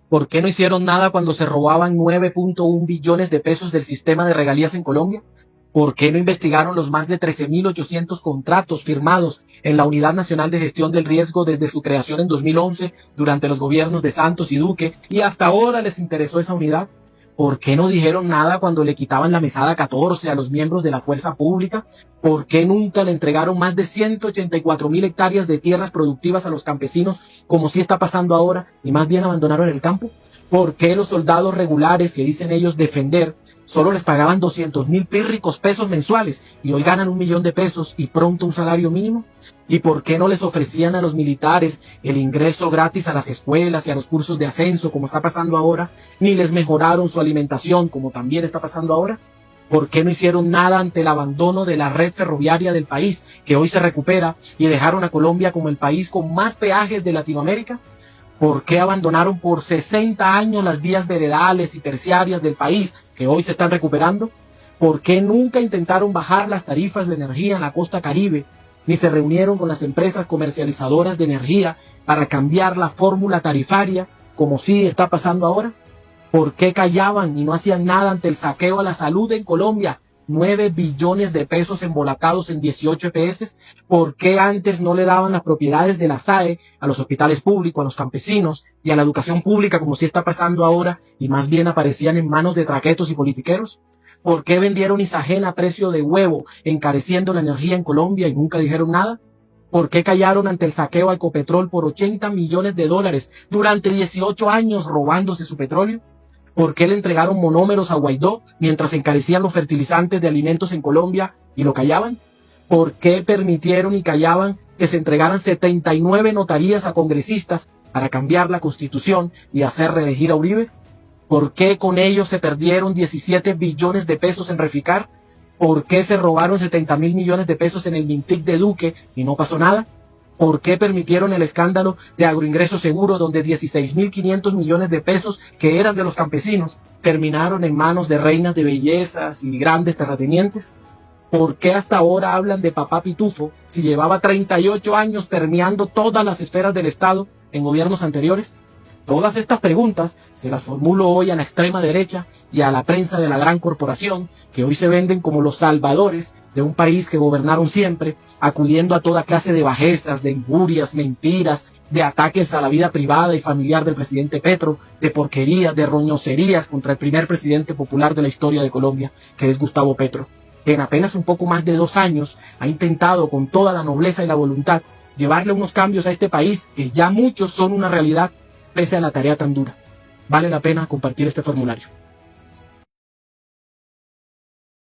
¿Por qué no hicieron nada cuando se robaban 9.1 billones de pesos del sistema de regalías en Colombia? ¿Por qué no investigaron los más de 13.800 contratos firmados en la Unidad Nacional de Gestión del Riesgo desde su creación en 2011 durante los gobiernos de Santos y Duque y hasta ahora les interesó esa unidad? ¿Por qué no dijeron nada cuando le quitaban la mesada 14 a los miembros de la fuerza pública? ¿Por qué nunca le entregaron más de 184.000 hectáreas de tierras productivas a los campesinos, como sí está pasando ahora, y más bien abandonaron el campo? ¿Por qué los soldados regulares que dicen ellos defender solo les pagaban 200.000 pírricos pesos mensuales y hoy ganan 1 millón de pesos y pronto un salario mínimo? ¿Y por qué no les ofrecían a los militares el ingreso gratis a las escuelas y a los cursos de ascenso, como está pasando ahora? Ni les mejoraron su alimentación, como también está pasando ahora. ¿Por qué no hicieron nada ante el abandono de la red ferroviaria del país, que hoy se recupera, y dejaron a Colombia como el país con más peajes de Latinoamérica? ¿Por qué abandonaron por 60 años las vías veredales y terciarias del país, que hoy se están recuperando? ¿Por qué nunca intentaron bajar las tarifas de energía en la costa Caribe, ni se reunieron con las empresas comercializadoras de energía para cambiar la fórmula tarifaria, como sí está pasando ahora? ¿Por qué callaban y no hacían nada ante el saqueo a la salud en Colombia? 9 billones de pesos embolatados en 18 EPS. ¿Por qué antes no le daban las propiedades de la SAE a los hospitales públicos, a los campesinos y a la educación pública, como sí está pasando ahora, y más bien aparecían en manos de traquetos y politiqueros? ¿Por qué vendieron Isagena a precio de huevo, encareciendo la energía en Colombia y nunca dijeron nada? ¿Por qué callaron ante el saqueo a Ecopetrol por 80 millones de dólares durante 18 años robándose su petróleo? ¿Por qué le entregaron monómeros a Guaidó mientras encarecían los fertilizantes de alimentos en Colombia y lo callaban? ¿Por qué permitieron y callaban que se entregaran 79 notarías a congresistas para cambiar la Constitución y hacer reelegir a Uribe? ¿Por qué con ellos se perdieron 17 billones de pesos en Reficar? ¿Por qué se robaron 70.000 millones de pesos en el Mintic de Duque y no pasó nada? ¿Por qué permitieron el escándalo de Agroingreso Seguro, donde 16.500 millones de pesos que eran de los campesinos terminaron en manos de reinas de bellezas y grandes terratenientes? ¿Por qué hasta ahora hablan de papá Pitufo si llevaba 38 años permeando todas las esferas del Estado en gobiernos anteriores? Todas estas preguntas se las formulo hoy a la extrema derecha y a la prensa de la gran corporación, que hoy se venden como los salvadores de un país que gobernaron siempre, acudiendo a toda clase de bajezas, de injurias, mentiras, de ataques a la vida privada y familiar del presidente Petro, de porquerías, de roñoserías contra el primer presidente popular de la historia de Colombia, que es Gustavo Petro, que en apenas un poco más de 2 años ha intentado con toda la nobleza y la voluntad llevarle unos cambios a este país que ya muchos son una realidad, pese a la tarea tan dura. Vale la pena compartir este formulario.